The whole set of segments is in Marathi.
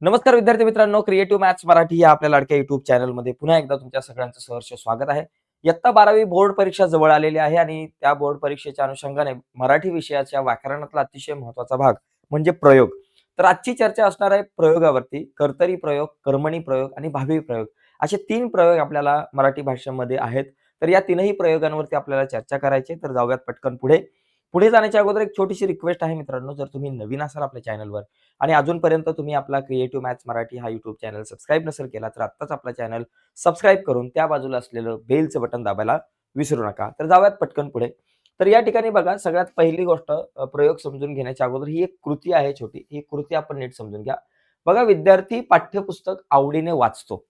नमस्कार विद्यार्थी मित्रांनो, क्रिएटिव्ह मॅथ्स मराठी या आपल्या लाडक्या युट्यूब चॅनलमध्ये पुन्हा एकदा तुमच्या सगळ्यांचं सहर्ष स्वागत आहे. इयत्ता 12वी बोर्ड परीक्षा जवळ आलेली आहे आणि त्या बोर्ड परीक्षेच्या अनुषंगाने मराठी विषयाच्या व्याकरणातला अतिशय महत्त्वाचा भाग म्हणजे प्रयोग. तर आजची चर्चा असणार आहे प्रयोगावरती. कर्तरी प्रयोग, कर्मणी प्रयोग आणि भावी प्रयोग असे 3 प्रयोग आपल्याला मराठी भाषेमध्ये आहेत. तर या तीनही प्रयोगांवरती आपल्याला चर्चा करायची आहे. तर जाऊयात पटकन पुढे. पुढे जाण्याच्या अगोदर एक छोटीशी रिक्वेस्ट आहे मित्रांनो, जर तुम्ही नवीन असाल आपल्या चॅनलवर आणि अजूनपर्यंत तुम्ही आपला क्रिएटिव्ह मॅथ्स मराठी हा YouTube चॅनल सबस्क्राईब नसेल केला, तर आत्ताच आपला चॅनल सबस्क्राईब करून त्या बाजूला असलेलं बेलचं बटन दाबायला विसरू नका. तर जाऊयात पटकन पुढे. तर या ठिकाणी बघा सगळ्यात पहिली गोष्ट प्रयोग समजून घेण्याच्या अगोदर ही एक कृती आहे छोटी. ही कृती आपण नीट समजून घ्या. बघा विद्यार्थी पाठ्यपुस्तक आवडीने वाचतो.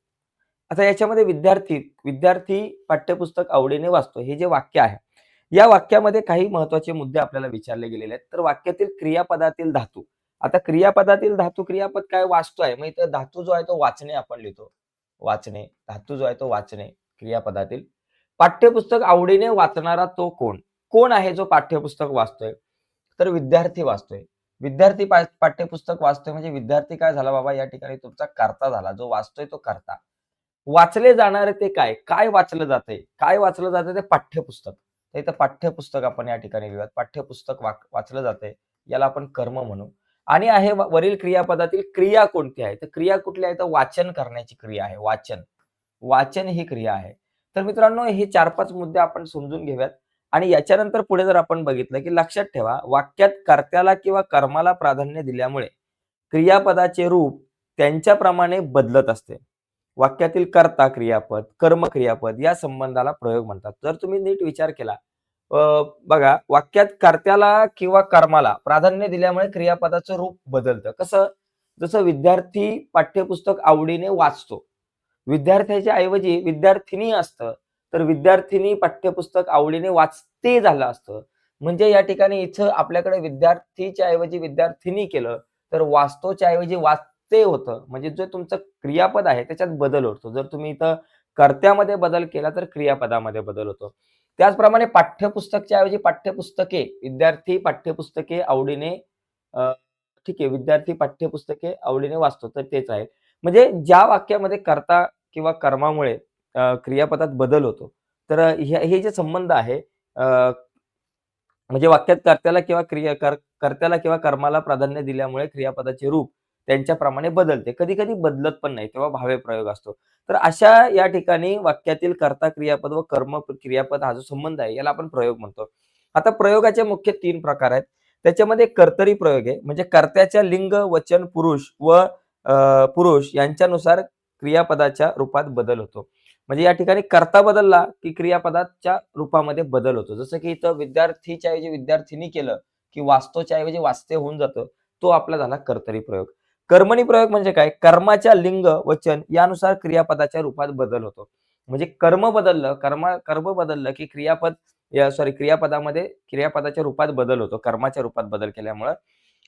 आता याच्यामध्ये विद्यार्थी विद्यार्थी पाठ्यपुस्तक आवडीने वाचतो हे जे वाक्य आहे, या वाक्यामध्ये काही महत्त्वाचे मुद्दे आपल्याला विचारले गेलेले आहेत. तर वाक्यातील क्रियापदातील धातू आता क्रियापदातील धातू क्रियापद काय वाचतो आहे. मग इथं धातू जो आहे तो वाचणे आपण लिहितो. वाचणे. धातू जो आहे तो वाचणे क्रियापदातील. पाठ्यपुस्तक आवडीने वाचणारा तो कोण? कोण आहे जो पाठ्यपुस्तक वाचतोय? तर विद्यार्थी वाचतोय. विद्यार्थी पाठ्यपुस्तक वाचतोय म्हणजे विद्यार्थी काय झाला बाबा या ठिकाणी तुमचा कर्ता झाला. जो वाचतोय तो कर्ता. वाचले जाणारे ते काय? काय वाचलं जातंय? काय वाचलं जातंय ते पाठ्यपुस्तक. तर इथं पाठ्यपुस्तक आपण या ठिकाणी लिहूयात. पाठ्यपुस्तक वाचलं जातंय. याला आपण कर्म म्हणू. आणि आहे वरील क्रियापदातील क्रिया कोणती आहे? तर क्रिया कुठली आहे? तर वाचन करण्याची क्रिया आहे. वाचन. वाचन ही क्रिया आहे. तर मित्रांनो हे 4-5 मुद्दे आपण समजून घेऊयात आणि याच्यानंतर पुढे जर आपण बघितलं, की लक्षात ठेवा वाक्यात कर्त्याला किंवा कर्माला प्राधान्य दिल्यामुळे क्रियापदाचे रूप त्यांच्याप्रमाणे बदलत असते. वाक्यातील कर्ता क्रियापद, कर्म क्रियापद या संबंधाला प्रयोग म्हणतात. जर तुम्ही नीट विचार केला अ, बघा वाक्यात कर्त्याला किंवा कर्माला प्राधान्य दिल्यामुळे क्रियापदाचं रूप बदलतं. कसं? जसं विद्यार्थी पाठ्यपुस्तक आवडीने वाचतो. विद्यार्थ्याच्या ऐवजी विद्यार्थिनी असतं, तर विद्यार्थिनी पाठ्यपुस्तक आवडीने वाचते झालं असतं. म्हणजे या ठिकाणी इथं आपल्याकडे विद्यार्थीच्या ऐवजी विद्यार्थिनी केलं, तर वाचतोच्या ऐवजी वाचते होतं. म्हणजे जे तुमचं क्रियापद आहे त्याच्यात बदल होतो. जर तुम्ही इथं कर्त्यामध्ये बदल केला, तर क्रियापदामध्ये बदल होतो. त्याचप्रमाणे पाठ्यपुस्तकच्या ऐवजी पाठ्यपुस्तके, विद्यार्थी पाठ्यपुस्तके आवडीने अ, ठीक आहे, विद्यार्थी पाठ्यपुस्तके आवडीने वाचतो, तर तेच आहे. म्हणजे ज्या वाक्यामध्ये कर्ता किंवा कर्मामुळे क्रियापदात बदल होतो. तर हे जे संबंध आहे म्हणजे वाक्यात कर्त्याला किंवा कर्त्याला किंवा कर्माला प्राधान्य दिल्यामुळे क्रियापदाचे रूप त्यांच्याप्रमाणे बदलते. कधी-कधी बदलत पण नाही. तेव्हा भावे प्रयोग असतो. तर अशा या ठिकाणी वाक्यातील कर्ता क्रियापद व कर्म क्रियापद हा जो संबंध आहे याला आपण प्रयोग म्हणतो. आता प्रयोगाचे मुख्य 3 प्रकार आहेत. त्याच्यामध्ये कर्तरी प्रयोग आहे. म्हणजे कर्त्याच्या लिंग, वचन, पुरुष यांच्यानुसार क्रियापदाच्या रूपात बदल होतो. म्हणजे या ठिकाणी कर्ता बदलला, की क्रियापदाच्या रूपामध्ये बदल होतो. जसं की इथं विद्यार्थीच्या ऐवजी विद्यार्थिनी केलं, की वाचतोच्या ऐवजी वाचते होऊन जातं. तो आपला झाला कर्तरी प्रयोग. कर्मणी प्रयोग म्हणजे काय? कर्माच्या लिंग, वचन यानुसार क्रियापदाच्या रूपात बदल होतो. म्हणजे कर्म बदललं, की क्रियापदामध्ये क्रियापदाच्या रूपात बदल होतो. कर्माच्या रूपात बदल केल्यामुळं.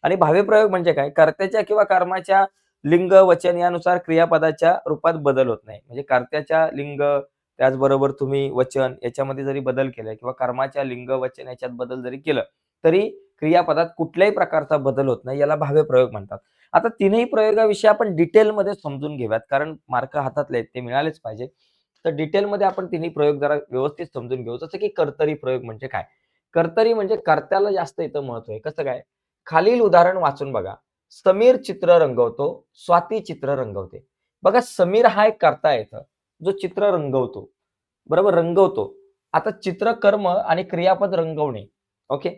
आणि भावी प्रयोग म्हणजे काय? कर्त्याच्या किंवा कर्माच्या लिंग, वचन यानुसार क्रियापदाच्या रूपात बदल होत नाही. म्हणजे कर्त्याच्या लिंग, त्याचबरोबर तुम्ही वचन याच्यामध्ये जरी बदल केले किंवा कर्माच्या लिंग, वचन याच्यात बदल जरी केलं, तरी क्रियापदात कुठल्याही प्रकारचा बदल होत नाही. याला भाव्य प्रयोग म्हणतात. आता तीनही प्रयोगाविषयी आपण डिटेलमध्ये समजून घेऊयात, कारण मार्क हातातले आहेत, ते मिळालेच पाहिजे. तर डिटेलमध्ये आपण तिन्ही प्रयोग जरा व्यवस्थित समजून घेऊ. जसं की कर्तरी प्रयोग म्हणजे काय? कर्तरी म्हणजे कर्त्याला जास्त इथं महत्त्व आहे. कसं काय? खालील उदाहरण वाचून बघा. समीर चित्र रंगवतो, स्वाती चित्र रंगवते. बघा समीर हा एक कर्ता आहे इथं, जो चित्र रंगवतो. बरोबर रंगवतो. आता चित्र कर्म आणि क्रियापद रंगवणे. ओके.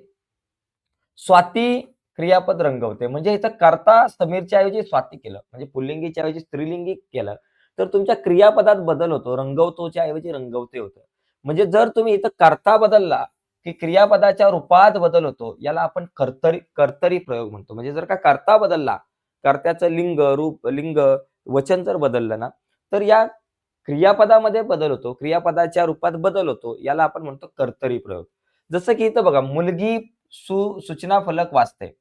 स्वाती क्रियापद रंगवते. म्हणजे इथं कर्ता समीरच्या ऐवजी स्वाती केलं. म्हणजे पुल्लिंगीच्या ऐवजी स्त्रीलिंगी केलं. तर तुमच्या क्रियापदात बदल होतो. रंगवतोच्या ऐवजी रंगवते होतं. म्हणजे जर तुम्ही इथं कर्ता बदलला, की क्रियापदाच्या रूपात बदल होतो. याला आपण कर्तरी प्रयोग म्हणतो. म्हणजे जर का कर्ता बदलला, कर्त्याचं लिंग, वचन जर बदललं ना, तर या क्रियापदामध्ये बदल होतो. क्रियापदाच्या रूपात बदल होतो. याला आपण म्हणतो कर्तरी प्रयोग. जसं की इथं बघा मुलगी सूचना फलक वाचते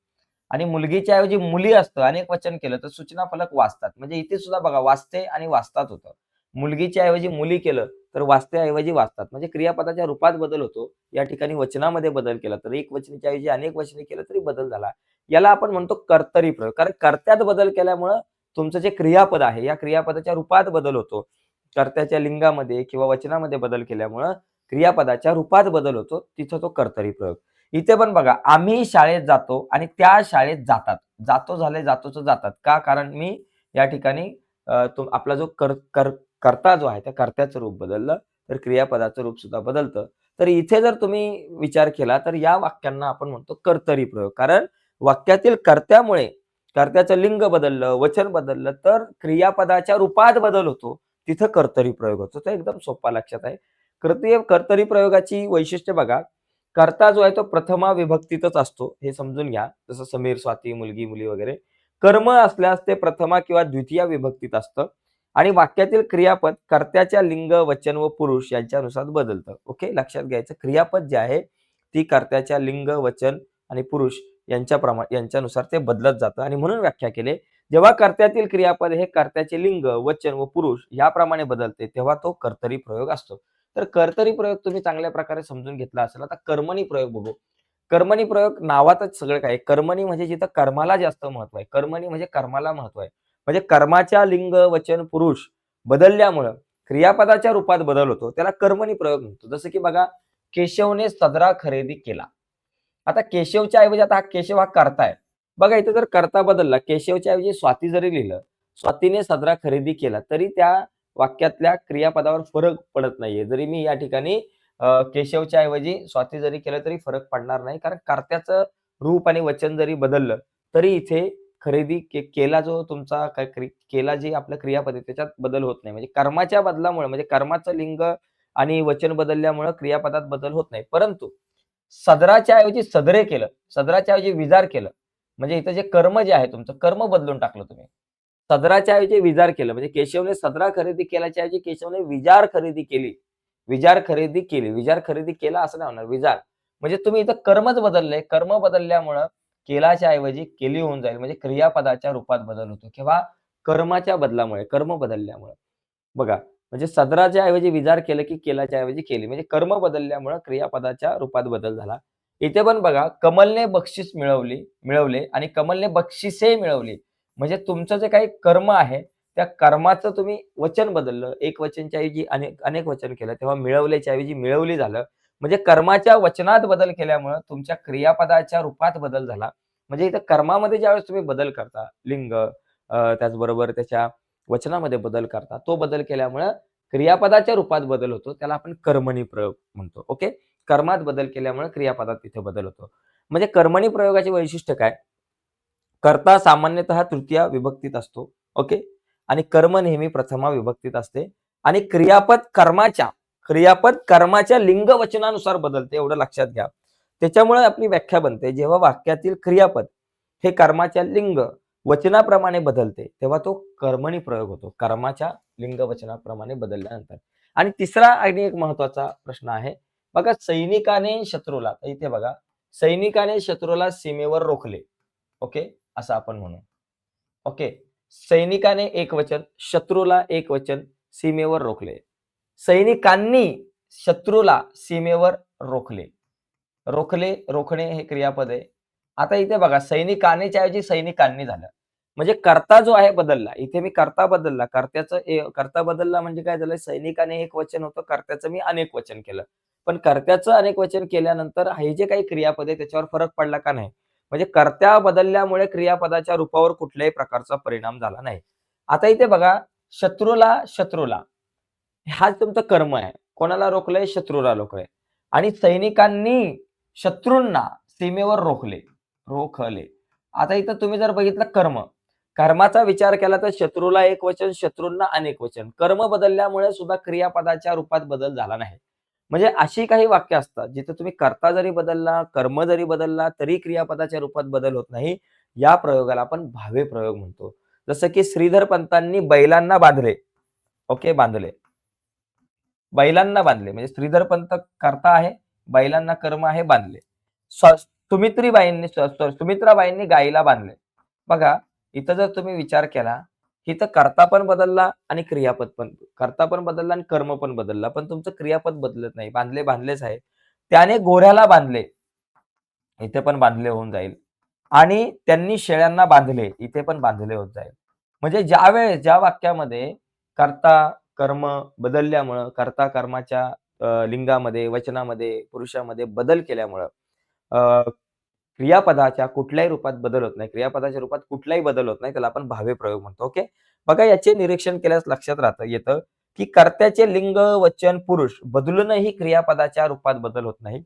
आणि मुलगीच्या ऐवजी मुली असतं अनेक वचन केलं तर सूचना फलक वाचतात. म्हणजे इथे सुद्धा बघा वाचते आणि वाचतात होतं. मुलगीच्या ऐवजी मुली केलं तर वाचते ऐवजी वाचतात. म्हणजे क्रियापदाच्या रूपात बदल होतो. या ठिकाणी वचनामध्ये बदल केला तर एक वचनीच्या ऐवजी अनेक वचनी केलं तरी बदल झाला. याला आपण म्हणतो कर्तरी प्रयोग. कारण कर्त्यात बदल केल्यामुळं तुमचं जे क्रियापद आहे, या क्रियापदाच्या रूपात बदल होतो. कर्त्याच्या लिंगामध्ये किंवा वचनामध्ये बदल केल्यामुळं क्रियापदाच्या रूपात बदल होतो. तिथं तो कर्तरी प्रयोग. इथे पण बघा, आम्ही शाळेत जातो आणि त्या शाळेत जातात. जातो झाले, जातोचं जातात. का? कारण मी या ठिकाणी तो आपला जो कर्ता जो आहे, त्या कर्त्याचं रूप बदललं, तर क्रियापदाचं रूप सुद्धा बदलतं. तर इथे जर तुम्ही विचार केला, तर या वाक्यांना आपण म्हणतो कर्तरी प्रयोग. कारण वाक्यातील कर्त्यामुळे कर्त्याचं लिंग बदललं, वचन बदललं, तर क्रियापदाच्या रूपात बदल होतो. तिथं कर्तरी प्रयोग होतो. तर एकदम सोपा लक्षात आहे. कर्तरी प्रयोगाची वैशिष्ट्य बघा, कर्ता जो आहे तो प्रथमा विभक्तीतच असतो, हे समजून घ्या. जसं समीर, स्वाती, मुलगी, मुली वगैरे. कर्म असल्यास ते प्रथमा किंवा द्वितीय विभक्तीत असतं आणि वाक्यातील क्रियापद कर्त्याच्या लिंग, वचन व पुरुष यांच्यानुसार बदलतं. ओके, लक्षात घ्यायचं. क्रियापद जे आहे, ती कर्त्याच्या लिंग, वचन आणि पुरुष यांच्यानुसार ते बदलत जातं आणि म्हणून व्याख्या केली, जेव्हा कर्त्यातील क्रियापद हे कर्त्याचे लिंग, वचन व पुरुष याप्रमाणे बदलते, तेव्हा तो कर्तरी प्रयोग असतो. तर कर्तरी प्रयोग तुम्ही चांगल्या प्रकारे समजून घेतला असेल. आता कर्मणी प्रयोग बघू. कर्मणी प्रयोग नावातच सगळं काय आहे. कर्मणी म्हणजे जिथं कर्माला जास्त महत्व आहे. कर्मणी म्हणजे कर्माला महत्व आहे. म्हणजे कर्माच्या लिंग, वचन, पुरुष बदलल्यामुळं क्रियापदाच्या रूपात बदल होतो. त्याला कर्मणी प्रयोग म्हणतो. जसं की बघा, केशवने सदरा खरेदी केला. आता केशवच्या ऐवजी आता हा केशव हा कर्ता आहे. बघा इथे जर कर्ता बदलला, केशवच्या ऐवजी स्वाती जरी लिहिलं, स्वातीने सदरा खरेदी केला, तरी त्या वाक्यातल्या क्रियापदावर फरक पडत नाहीये. जरी मी या ठिकाणी केशवच्या ऐवजी स्वाती जरी केलं तरी फरक पडणार नाही. कारण कर्त्याचं रूप आणि वचन जरी बदललं, तरी इथे खरेदी केला जो तुमचा केला जी आपलं क्रियापद आहे त्याच्यात बदल होत नाही. म्हणजे कर्माच्या बदलामुळे म्हणजे कर्माचं लिंग आणि वचन बदलल्यामुळं क्रियापदात बदल होत नाही. परंतु सदराच्या ऐवजी सदरे केलं, सदराच्या ऐवजी विजार केलं. म्हणजे इथं जे कर्म जे आहे तुमचं, कर्म बदलून टाकलं तुम्ही. सदराच्या ऐवजी विजार केलं. म्हणजे केशवने सदरा खरेदी केल्याच्या ऐवजी केशवने विजार खरेदी केली. विजार खरेदी केली. विजार खरेदी केला असं नाही होणार, विजार. म्हणजे तुम्ही इथं कर्मच बदललंय. कर्म बदलल्यामुळं केलाच्या ऐवजी केली होऊन जाईल. म्हणजे क्रियापदाच्या रूपात बदल होतो किंवा कर्माच्या बदलामुळे, कर्म बदलल्यामुळे. बघा, म्हणजे सदराच्या ऐवजी विजार केलं, की केलाच्या ऐवजी केली. म्हणजे कर्म बदलल्यामुळं क्रियापदाच्या रूपात बदल झाला. इथे पण बघा, कमलने बक्षीस मिळवले आणि कमलने बक्षिसे मिळवली. म्हणजे तुमचं जे काही कर्म आहे, त्या कर्माचं तुम्ही वचन बदललं. एक वचनच्या ऐवजी अनेक वचन केलं. तेव्हा मिळवल्याच्या ऐवजी मिळवली झालं. म्हणजे कर्माच्या वचनात बदल केल्यामुळं तुमच्या क्रियापदाच्या रूपात बदल झाला. म्हणजे इथं कर्मामध्ये ज्यावेळेस तुम्ही बदल करता, लिंग त्याचबरोबर त्याच्या वचनामध्ये बदल करता. तो बदल केल्यामुळं क्रियापदाच्या रूपात बदल होतो. त्याला आपण कर्मणी प्रयोग म्हणतो. ओके. कर्मात बदल केल्यामुळे क्रियापदात तिथे बदल होतो. म्हणजे कर्मणी प्रयोगाचे वैशिष्ट्य काय? कर्ता सामान्यतः तृतीय विभक्तीत असतो. ओके. आणि कर्म नेहमी प्रथमा विभक्तीत असते आणि क्रियापद कर्माच्या लिंग वचनानुसार बदलते एवढं लक्षात घ्या. त्याच्यामुळे आपली व्याख्या बनते. जेव्हा वाक्यातील क्रियापद हे कर्माच्या लिंग वचनाप्रमाणे बदलते, तेव्हा तो कर्मणी प्रयोग होतो. कर्माच्या लिंग वचनाप्रमाणे बदलल्यानंतर. आणि तिसरा आणि एक महत्त्वाचा प्रश्न आहे. बघा, सैनिकाने शत्रूला इथे बघा, सैनिकाने शत्रूला सीमेवर रोखले. ओके, असं आपण म्हणू. ओके. सैनिकाने एकवचन, शत्रूला एकवचन, सीमेवर रोखले. सैनिकांनी शत्रूला सीमेवर रोखले. रोखणे हे क्रियापद आहे. आता इथे बघा, सैनिकानेच्या ऐवजी सैनिकांनी झालं. म्हणजे कर्ता जो आहे बदलला. इथे मी कर्ता बदलला. कर्ता बदलला म्हणजे काय झालं? सैनिकाने एक वचन होतं, कर्त्याचं मी अनेक वचन केलं. पण कर्त्याचं अनेक वचन केल्यानंतर हे जे काही क्रियापद आहे त्याच्यावर फरक पडला का नाही? म्हणजे कर्त्या बदलल्यामुळे क्रियापदाच्या रूपावर कुठल्याही प्रकारचा परिणाम झाला नाही. आता इथे बघा, शत्रूला हा तुमचं कर्म आहे. कोणाला रोखलंय? शत्रूला रोखलंय. आणि सैनिकांनी शत्रूंना सीमेवर रोखले. आता इथं तुम्ही जर बघितलं कर्माचा विचार केला तर शत्रूला एक वचन, शत्रूंना अनेक वचन. कर्म बदलल्यामुळे सुद्धा क्रियापदाच्या रूपात बदल झाला नाही. म्हणजे अशी काही वाक्य असतात, जिथे तुम्ही कर्ता जरी बदलला, कर्म जरी बदलला, तरी क्रियापदाच्या रूपात बदल होत नाही. या प्रयोगाला आपण भावे प्रयोग म्हणतो. जसं की श्रीधर पंतांनी बैलांना बांधले. ओके, बांधले. बैलांना बांधले. म्हणजे श्रीधर पंत कर्ता आहे, बैलांना कर्म आहे, बांधले. सुमित्राबाईंनी गायीला बांधले. बघा, इथं जर तुम्ही विचार केला, इथं कर्ता पण बदलला आणि कर्ता पण बदलला आणि कर्म पण बदलला. पण तुमचं क्रियापद बदलत नाही. बांधलेच आहे. त्याने गोऱ्याला बांधले. इथे पण बांधले होऊन जाईल. आणि त्यांनी शेळ्यांना बांधले. इथे पण बांधले होत जाईल. म्हणजे ज्या वाक्यामध्ये कर्ता कर्म बदलल्यामुळं, कर्ता कर्माच्या लिंगामध्ये, वचनामध्ये, पुरुषामध्ये बदल केल्यामुळं अ, क्रियापदाच्या कुठल्याही रूपात बदल होत नाही. क्रियापदाच्या रूपात कुठलाही बदल होत नाही. त्याला आपण भावे प्रयोग म्हणतो. ओके. बघा याचे निरीक्षण केल्यास लक्षात येतं, की कर्त्याचे लिंग, वचन, पुरुष बदलूनही क्रियापदाच्या रूपात बदल होत नाही.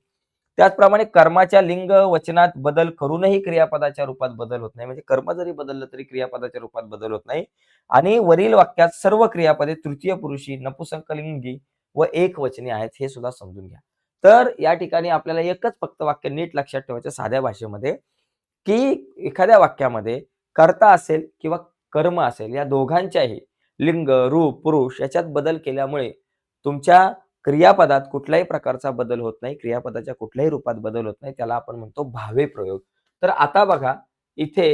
त्याचप्रमाणे कर्माच्या लिंग, वचनात बदल करूनही क्रियापदाच्या रूपात बदल होत नाही. म्हणजे कर्म जरी बदललं तरी क्रियापदाच्या रूपात बदल होत नाही. आणि वरील वाक्यात सर्व क्रियापदे तृतीय पुरुषी, नपुंसकलिंगी व एकवचनी आहेत, हे सुद्धा समजून घ्या. तर या ठिकाणी आपल्याला एकच फक्त वाक्य नीट लक्षात ठेवायचं साध्या भाषेमध्ये, की एखाद्या वाक्यामध्ये कर्ता असेल किंवा कर्म असेल, या दोघांच्याही लिंग, रूप, पुरुष याच्यात बदल केल्यामुळे तुमच्या क्रियापदात कुठल्याही प्रकारचा बदल होत नाही. क्रियापदाच्या कुठल्याही रूपात बदल होत नाही. त्याला आपण म्हणतो भावे प्रयोग. तर आता बघा इथे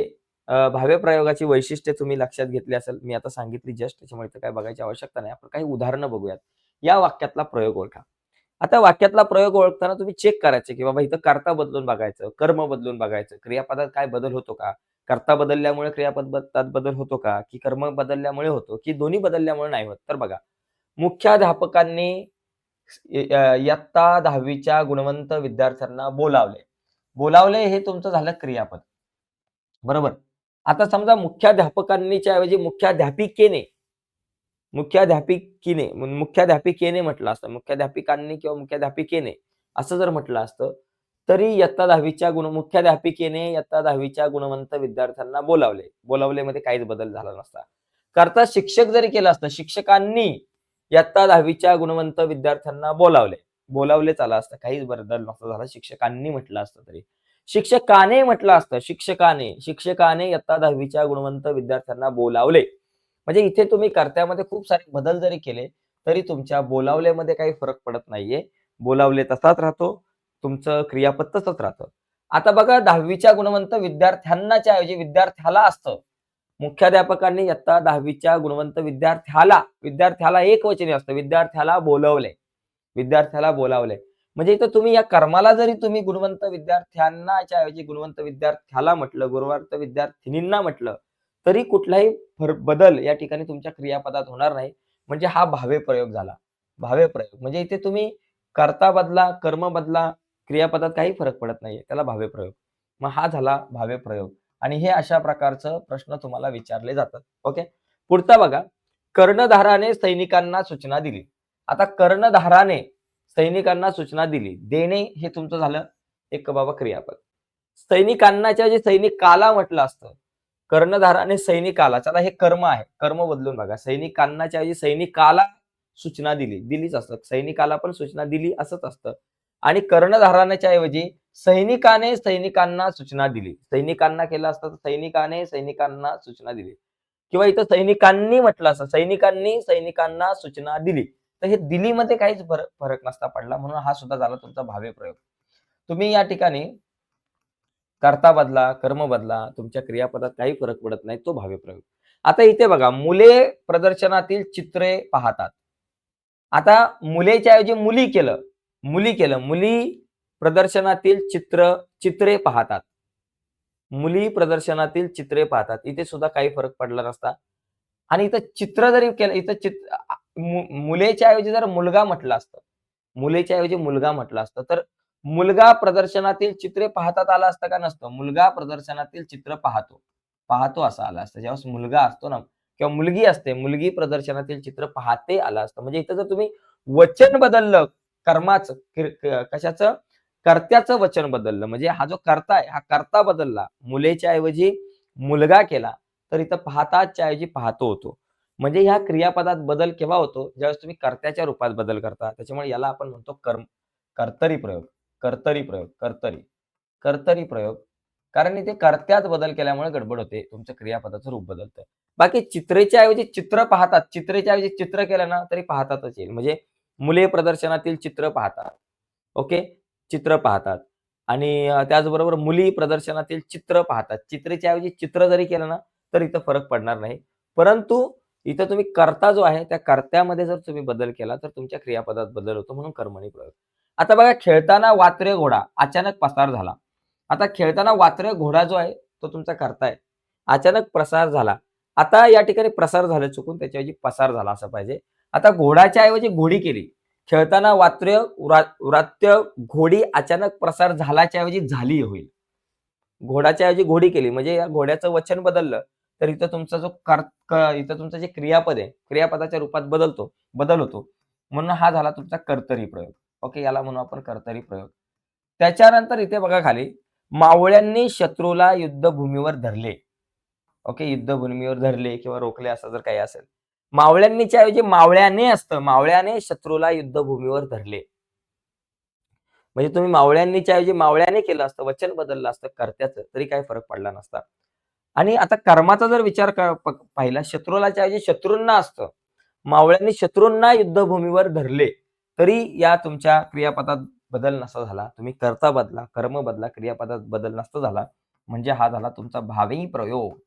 भावे प्रयोगाची वैशिष्ट्ये तुम्ही लक्षात घेतली असेल. मी आता सांगितली जस्ट, त्याच्यामुळे इथे काही बघायची आवश्यकता नाही. आपण काही उदाहरणं बघूयात. या वाक्यातला प्रयोग ओळखा. आता वाक्यातला प्रयोग ओळखताना तुम्ही चेक करायचे, की बाबा इथं कर्ता बदलून बघायचं, कर्म बदलून बघायचं, क्रियापदात काय बदल होतो का? कर्ता बदलल्यामुळे क्रियापदात बदल होतो का? की कर्म बदलल्यामुळे होतो, की दोन्ही बदलल्यामुळे नाही होत? तर बघा, मुख्याध्यापकांनी इयत्ता 10वीच्या गुणवंत विद्यार्थ्यांना बोलावले. बोलावले हे तुमचं झालं क्रियापद. बरोबर. आता समजा मुख्याध्यापकांनीच्या ऐवजी मुख्याध्यापिकेने म्हटलं असतं. मुख्याध्यापिकांनी किंवा मुख्याध्यापिकेने असं जर म्हटलं असतं, तरी इयत्ता 10वीच्या मुख्याध्यापिकेने इयत्ता 10वीच्या गुणवंत विद्यार्थ्यांना बोलावले. बोलावलेमध्ये काहीच बदल झाला नसता. करता शिक्षक जरी केलं असतं, शिक्षकांनी इयत्ता 10वीच्या गुणवंत विद्यार्थ्यांना बोलावले. बोलावलेच आलं असतं. काहीच बदल नसता झाला. शिक्षकांनी म्हटलं असतं तरी. शिक्षकाने म्हटलं असतं, शिक्षकाने इयत्ता 10वीच्या गुणवंत विद्यार्थ्यांना बोलावले. म्हणजे इथे तुम्ही कर्त्यामध्ये खूप सारे बदल जरी केले, तरी तुमच्या बोलावलेमध्ये काही फरक पडत नाहीये. बोलावले तसाच राहतो. तुमचं क्रियापद तसंच राहतं. आता बघा 10वीच्या गुणवंत विद्यार्थ्यांनाच्या ऐवजी विद्यार्थ्याला असतं. मुख्याध्यापकांनी इयत्ता 10वीच्या गुणवंत विद्यार्थ्याला एकवचनी असतं. विद्यार्थ्याला बोलावले. म्हणजे इथं तुम्ही या कर्माला जरी तुम्ही गुणवंत विद्यार्थ्यांनाच्या ऐवजी गुणवंत विद्यार्थ्याला म्हटलं, गुणवंत विद्यार्थिनींना म्हटलं, तरी कुठलाही बदल या ठिकाणी तुमच्या क्रियापदात होणार नाही. म्हणजे हा भावे प्रयोग झाला. भावे प्रयोग म्हणजे इथे तुम्ही कर्ता बदला, कर्म बदला, क्रियापदात काही फरक पडत नाहीये. त्याला भावे प्रयोग. मग हा झाला भावे प्रयोग आणि हे अशा प्रकारचं प्रश्न तुम्हाला विचारले जातात. ओके. पुढचा बघा, कर्णधाराने सैनिकांना सूचना दिली. आता कर्णधाराने सैनिकांना सूचना दिली. देणे हे तुमचं झालं एक बाबा क्रियापद. सैनिकांनाच्या जे सैनिकाला म्हटलं असतं. कर्णधाराने सैनिकाला, चला हे कर्म आहे. कर्म बदलून बघा. सैनिकांनाच्या ऐवजी सैनिकाला सूचना दिली. दिलीच असतं. सैनिकाला पण सूचना दिली असंच असतं. आणि कर्णधाराच्या ऐवजी सैनिकाने सैनिकांना सूचना दिली. सैनिकांना केलं असतं तर सैनिकाने सैनिकांना सूचना दिली. किंवा इथं सैनिकांनी म्हटलं असतं. सैनिकांनी सैनिकांना सूचना दिली. तर हे दिल्लीमध्ये काहीच फरक नसता पडला. म्हणून हा सुद्धा झाला तुमचा भावे प्रयोग. तुम्ही या ठिकाणी कर्ता बदला, कर्म बदला, तुमच्या क्रियापदात काही फरक पडत नाही. तो भावे प्रयोग. आता इथे बघा, मुले प्रदर्शनातील चित्रे पाहतात. आता मुलेच्या ऐवजी मुली केलं. मुली प्रदर्शनातील चित्रे पाहतात. मुली प्रदर्शनातील चित्रे पाहतात. इथे सुद्धा काही फरक पडला नसता. आणि इथं चित्र जरी केलं, इथं मुलेच्या ऐवजी जर मुलगा म्हटलं असतं. मुलीच्या ऐवजी मुलगा म्हटलं असतं, तर मुलगा प्रदर्शनातील चित्रे पाहतात आलं असतं का नसतं? मुलगा प्रदर्शनातील चित्र पाहतो. पाहतो असं आलं असतं. ज्यावेळेस मुलगा असतो ना किंवा मुलगी असते, मुलगी प्रदर्शनातील चित्र पाहते आलं असतं. म्हणजे इथं जर तुम्ही वचन बदललं कर्माचं, कशाचं? कर्त्याचं वचन बदललं. म्हणजे हा जो कर्ता आहे, हा कर्ता बदलला. मुलेच्या ऐवजी मुलगा केला, तर इथं पाहताच्या ऐवजी पाहतो होतो. म्हणजे ह्या क्रियापदात बदल केव्हा होतो? ज्यावेळेस तुम्ही कर्त्याच्या रूपात बदल करता. त्याच्यामुळे याला आपण म्हणतो कर्तरी प्रयोग. कर्तरी प्रयोग. कारण इथे कर्त्यात बदल केल्यामुळे गडबड होते. तुमचं क्रियापदाचं रूप बदलतं. बाकी चित्रेच्या ऐवजी चित्र पाहतात. चित्रेच्या ऐवजी चित्र केलं ना, तरी पाहतातच येईल. म्हणजे मुले प्रदर्शनातील चित्र पाहतात. ओके. चित्र पाहतात आणि त्याचबरोबर मुली प्रदर्शनातील चित्र पाहतात. चित्रेच्या ऐवजी चित्र जरी केलं ना, तर इथं फरक पडणार नाही. परंतु इथं तुम्ही कर्ता जो आहे, त्या कर्त्यामध्ये जर तुम्ही बदल केला, तर तुमच्या क्रियापदात बदल होतो म्हणून कर्मणी प्रयोग. आता बघा, खेळताना वात्रे घोडा अचानक पसार झाला. आता खेळताना वात्रे घोडा जो आहे, तो तुमचा कर्ता आहे. अचानक प्रसार झाला. आता या ठिकाणी प्रसार झालं चुकून त्याच्याऐवजी पसार झाला असं पाहिजे. आता घोडाच्या ऐवजी घोडी केली. खेळताना व्रात्य घोडी अचानक प्रसार झाल्याच्या ऐवजी झाली होईल. घोडाच्या ऐवजी घोडी केली म्हणजे या घोड्याचं वचन बदललं, तर इथं तुमचा जो इथं तुमचं जे क्रियापद आहे, क्रियापदाच्या रूपात बदल होतो. म्हणून हा झाला तुमचा कर्तरी प्रयोग. ओके, याला म्हणू आपण कर्तरी प्रयोग. त्याच्यानंतर इथे बघा खाली, मावळ्यांनी शत्रूला युद्धभूमीवर धरले. ओके, युद्धभूमीवर धरले किंवा रोखले असं जर काही असेल. मावळ्यांनीच्या ऐवजी मावळ्याने असतं. मावळ्याने शत्रूला युद्धभूमीवर धरले. म्हणजे तुम्ही मावळ्यांनीच्या ऐवजी मावळ्याने केलं असतं, वचन बदललं असतं कर्त्याचं, तरी काही फरक पडला नसता. आणि आता कर्माचा जर विचार पाहिला, शत्रूलाच्या ऐवजी शत्रूंना असतं. मावळ्यांनी शत्रूंना युद्धभूमीवर धरले, तरी या तुमच्या क्रियापदात बदल नसता झाला. तुम्ही कर्ता बदला, कर्म बदला, क्रियापदात बदल नसता झाला. म्हणजे हा झाला तुमचा भावी प्रयोग.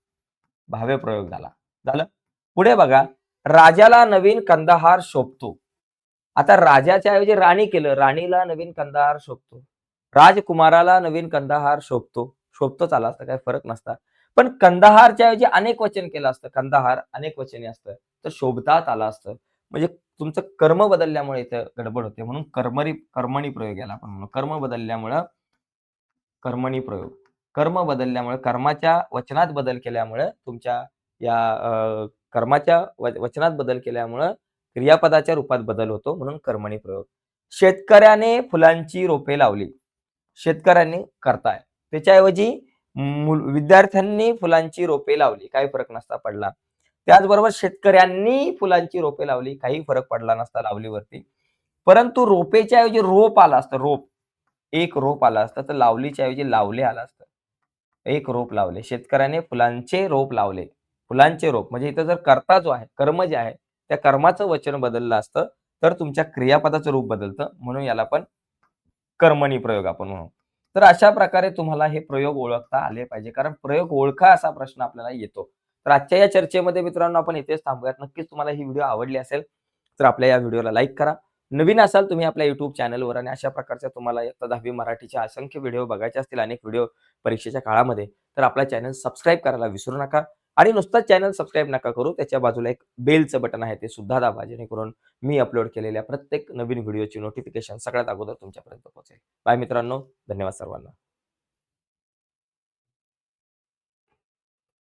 भावे प्रयोग झाला. झालं? पुढे बघा, राजाला नवीन कंदाहार शोभतो. आता राजाच्या ऐवजी राणी केलं. राणीला नवीन कंदाहार शोभतो. राजकुमाराला नवीन कंदाहार शोभतो. शोभतोच आला असता, काही फरक नसता. पण कंदाहारच्या ऐवजी अनेक वचन केलं असतं. कंदाहार अनेक वचनी असतं. तर शोभतात आलं असतं. म्हणजे तुमचं कर्म बदलल्यामुळे इथं गडबड होते. म्हणून कर्मणी प्रयोग याला आपण म्हणू. कर्मणी प्रयोग. कर्म बदलल्यामुळे, कर्माच्या वचनात बदल केल्यामुळे तुमच्या या कर्माच्या वचनात बदल केल्यामुळं क्रियापदाच्या रूपात बदल होतो म्हणून कर्मणी प्रयोग. शेतकऱ्याने फुलांची रोपे लावली. शेतकऱ्यांनी करताय. त्याच्याऐवजी विद्यार्थ्यांनी फुलांची रोपे लावली. काही फरक नसता पडला. त्याचबरोबर शेतकऱ्यांनी फुलांची रोपे लावली. काही फरक पडला नसता लावलीवरती. परंतु रोपेच्या ऐवजी रोप आलं असतं. रोप. एक रोप आलं असतं. तर लावलीच्या ऐवजी लावले आलं असतं. एक रोप लावले. शेतकऱ्याने फुलांचे रोप लावले. फुलांचे रोप म्हणजे इथं जर कर्ता जो आहे, कर्म जे आहे, त्या कर्माचं वचन बदललं असतं, तर तुमच्या क्रियापदाचं रूप बदलतं. म्हणून याला आपण कर्मणी प्रयोग आपण म्हणू. तर अशा प्रकारे तुम्हाला हे प्रयोग ओळखता आले पाहिजे. कारण प्रयोग ओळखा असा प्रश्न आपल्याला येतो. तर आजच्या या चर्चेमध्ये मित्रांनो आपण इथेच थांबूयात. नक्कीच तुम्हाला ही व्हिडिओ आवडली असेल, तर आपल्या या व्हिडिओला लाईक करा. नवीन असाल तुम्ही आपल्या YouTube चॅनलवर आणि अशा प्रकारच्या तुम्हाला इयत्ता 10वी मराठीचे असंख्य व्हिडिओ बघायचे असतील, अनेक व्हिडिओ परीक्षेच्या काळामध्ये, तर आपला चॅनल सबस्क्राईब करायला विसरू नका. आणि नुसतंच चॅनल सबस्क्राईब नका करू, त्याच्या बाजूला एक बेलचं बटन आहे, ते सुद्धा दाबा, जेणेकरून मी अपलोड केलेल्या प्रत्येक नवीन व्हिडिओची नोटिफिकेशन सगळ्यात अगोदर तुमच्यापर्यंत पोहोचेल. बाय मित्रांनो, धन्यवाद सर्वांना.